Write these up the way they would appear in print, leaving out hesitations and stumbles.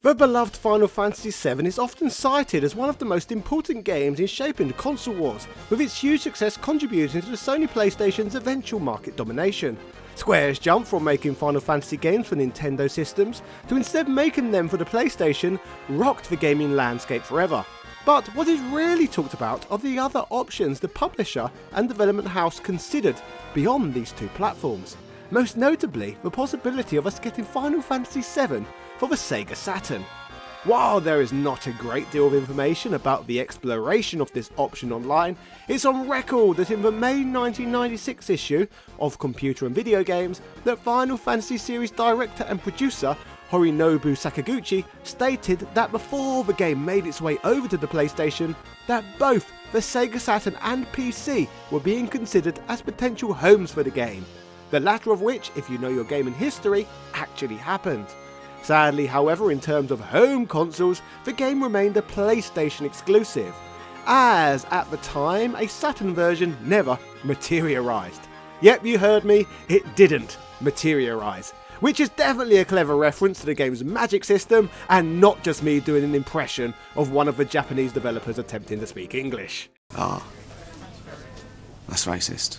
The beloved Final Fantasy VII is often cited as one of the most important games in shaping the console wars, with its huge success contributing to the Sony PlayStation's eventual market domination. Square's jump from making Final Fantasy games for Nintendo systems to instead making them for the PlayStation rocked the gaming landscape forever. But what is rarely talked about are the other options the publisher and development house considered beyond these two platforms. Most notably, the possibility of us getting Final Fantasy VII for the Sega Saturn. While there is not a great deal of information about the exploration of this option online, it's on record that in the May 1996 issue of Computer and Video Games, that Final Fantasy series director and producer Horinobu Sakaguchi stated that before the game made its way over to the PlayStation, that both the Sega Saturn and PC were being considered as potential homes for the game. The latter of which, if you know your gaming history, actually happened. Sadly, however, in terms of home consoles, the game remained a PlayStation exclusive, as at the time a Saturn version never materialised. Yep, you heard me, it didn't materialise. Which is definitely a clever reference to the game's magic system, and not just me doing an impression of one of the Japanese developers attempting to speak English. Ah, that's racist.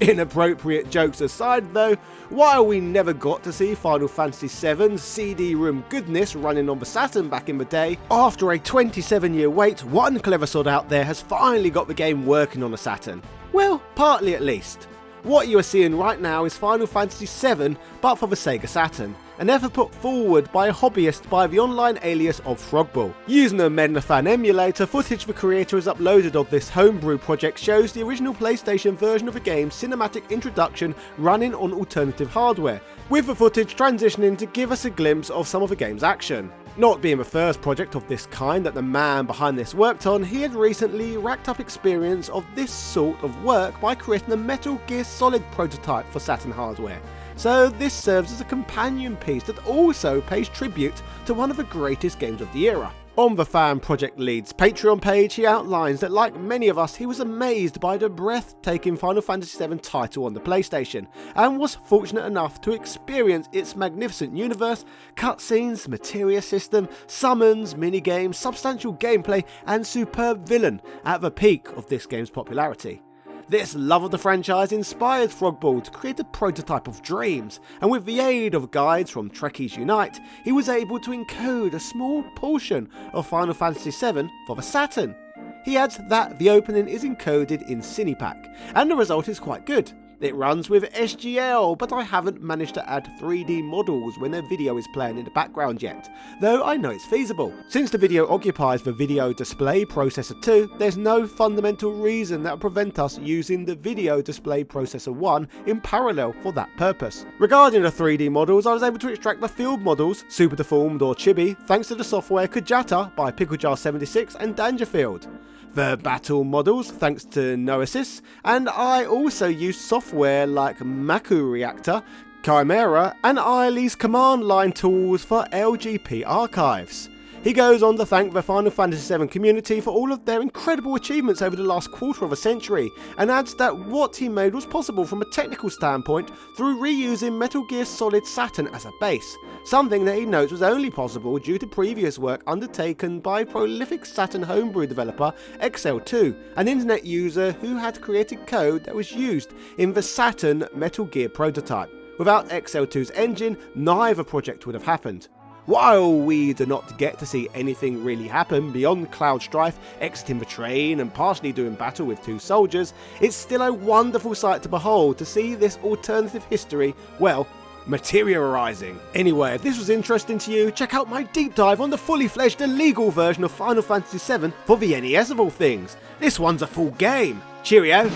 Inappropriate jokes aside though, while we never got to see Final Fantasy VII's CD-ROM goodness running on the Saturn back in the day, after a 27-year wait, one clever sod out there has finally got the game working on the Saturn. Well, partly at least. What you are seeing right now is Final Fantasy VII, but for the Sega Saturn, an effort put forward by a hobbyist by the online alias of Frogball. Using a Mednafan emulator, footage the creator has uploaded of this homebrew project shows the original PlayStation version of the game's cinematic introduction running on alternative hardware, with the footage transitioning to give us a glimpse of some of the game's action. Not being the first project of this kind that the man behind this worked on, he had recently racked up experience of this sort of work by creating a Metal Gear Solid prototype for Saturn hardware. So this serves as a companion piece that also pays tribute to one of the greatest games of the era. On the Fan Project Lead's Patreon page, he outlines that like many of us, he was amazed by the breathtaking Final Fantasy VII title on the PlayStation, and was fortunate enough to experience its magnificent universe, cutscenes, materia system, summons, minigames, substantial gameplay, and superb villain at the peak of this game's popularity. This love of the franchise inspired Frogball to create a prototype of dreams, and with the aid of guides from Trekkies Unite, he was able to encode a small portion of Final Fantasy VII for the Saturn. He adds that the opening is encoded in Cinepack, and the result is quite good. It runs with SGL, but I haven't managed to add 3D models when a video is playing in the background yet, though I know it's feasible. Since the video occupies the Video Display Processor 2, there's no fundamental reason that would prevent us using the Video Display Processor 1 in parallel for that purpose. Regarding the 3D models, I was able to extract the field models, Super Deformed or Chibi, thanks to the software Kajata by Picklejar76 and Dangerfield. The battle models thanks to Noesis, and I also used software like Maku Reactor, Chimera, and Ilee's command line tools for LGP archives. He goes on to thank the Final Fantasy VII community for all of their incredible achievements over the last quarter of a century, and adds that what he made was possible from a technical standpoint through reusing Metal Gear Solid Saturn as a base, something that he notes was only possible due to previous work undertaken by prolific Saturn homebrew developer XL2, an internet user who had created code that was used in the Saturn Metal Gear prototype. Without XL2's engine, neither project would have happened. While we do not get to see anything really happen beyond Cloud Strife exiting the train and partially doing battle with two soldiers, it's still a wonderful sight to behold to see this alternative history, well, materialising. Anyway, if this was interesting to you, check out my deep dive on the fully fledged illegal version of Final Fantasy VII for the NES of all things. This one's a full game. Cheerio!